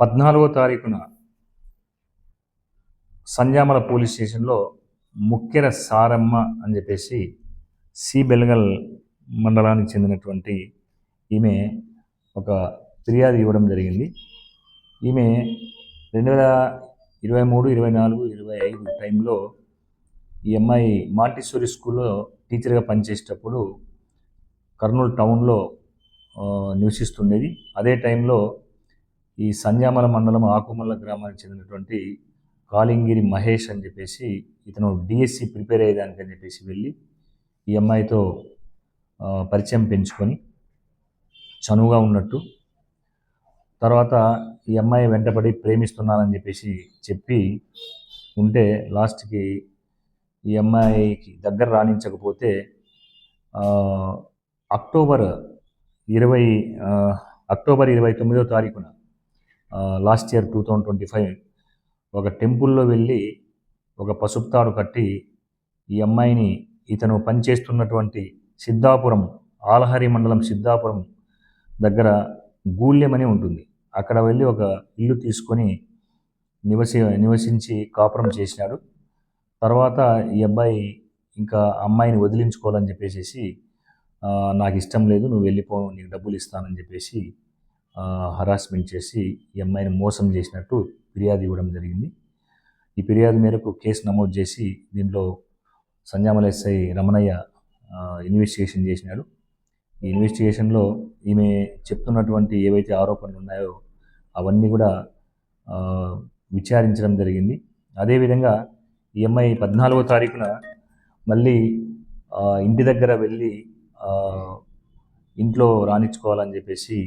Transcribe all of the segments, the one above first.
14వ తారీఖున సంజామల పోలీస్ స్టేషన్లో ముక్కెర సారమ్మ అని చెప్పేసి సి బెల్గల్ మండలానికి చెందినటువంటి ఈమె ఒక ఫిర్యాదు ఇవ్వడం జరిగింది. ఈమె 2023, 24, 25 టైంలో ఈ అమ్మాయి మాంటిసోరీ స్కూల్లో టీచర్గా పనిచేసేటప్పుడు కర్నూలు టౌన్లో నివసిస్తుండేది. అదే టైంలో ఈ సంజామల మండలం ఆకుమల్ల గ్రామానికి చెందినటువంటి కాలింగిరి మహేష్ అని చెప్పేసి ఇతను డిఎస్సి ప్రిపేర్ అయ్యేదానికి అని చెప్పేసి వెళ్ళి ఈ అమ్మాయితో పరిచయం పెంచుకొని చనువుగా ఉన్నట్టు, తర్వాత ఈ అమ్మాయి వెంటపడి ప్రేమిస్తున్నానని చెప్పేసి చెప్పి ఉంటే లాస్ట్కి ఈ అమ్మాయికి దగ్గర రాణించకపోతే అక్టోబర్ 29వ తారీఖున లాస్ట్ ఇయర్ 2025 ఒక టెంపుల్లో వెళ్ళి ఒక పసుపు తాడు కట్టి ఈ అమ్మాయిని ఇతను పనిచేస్తున్నటువంటి సిద్ధాపురం, ఆలహరి మండలం సిద్ధాపురం దగ్గర గూళ్యం అని ఉంటుంది, అక్కడ వెళ్ళి ఒక ఇల్లు తీసుకొని నివసించి కాపురం చేసినాడు. తర్వాత ఈ అబ్బాయి ఇంకా అమ్మాయిని వదిలించుకోవాలని చెప్పేసి నాకు ఇష్టం లేదు, నువ్వు వెళ్ళిపో, నీకు డబ్బులు ఇస్తానని చెప్పేసి హరాస్మెంట్ చేసి ఈ అమ్మాయిని మోసం చేసినట్టు ఫిర్యాదు ఇవ్వడం జరిగింది. ఈ ఫిర్యాదు మేరకు కేసు నమోదు చేసి దీంట్లో సంజామల ఎస్ఐ రమణయ్య ఇన్వెస్టిగేషన్ చేసినాడు. ఈ ఇన్వెస్టిగేషన్లో ఈమె చెప్తున్నటువంటి ఏవైతే ఆరోపణలు ఉన్నాయో అవన్నీ కూడా విచారించడం జరిగింది. అదేవిధంగా ఈ అమ్మాయి 14వ తారీఖున మళ్ళీ ఇంటి దగ్గర వెళ్ళి ఇంట్లో రాణించుకోవాలని చెప్పేసి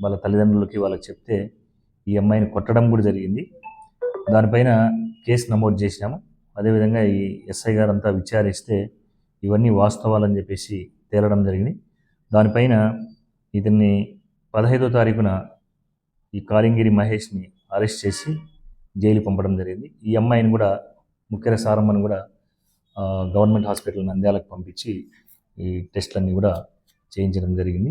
వాళ్ళ తల్లిదండ్రులకి వాళ్ళకి చెప్తే ఈ అమ్మాయిని కొట్టడం కూడా జరిగింది. దానిపైన కేసు నమోదు చేసినాము. అదేవిధంగా ఈ ఎస్ఐ గారు అంతా విచారిస్తే ఇవన్నీ వాస్తవాలని చెప్పేసి తేలడం జరిగింది. దానిపైన ఇతన్ని 15వ తారీఖున ఈ కాలింగిరి మహేష్ని అరెస్ట్ చేసి జైలు పంపడం జరిగింది. ఈ అమ్మాయిని కూడా ముక్కెర సారమ్మను కూడా గవర్నమెంట్ హాస్పిటల్ నంద్యాలకు పంపించి ఈ టెస్టులన్నీ కూడా చేయించడం జరిగింది.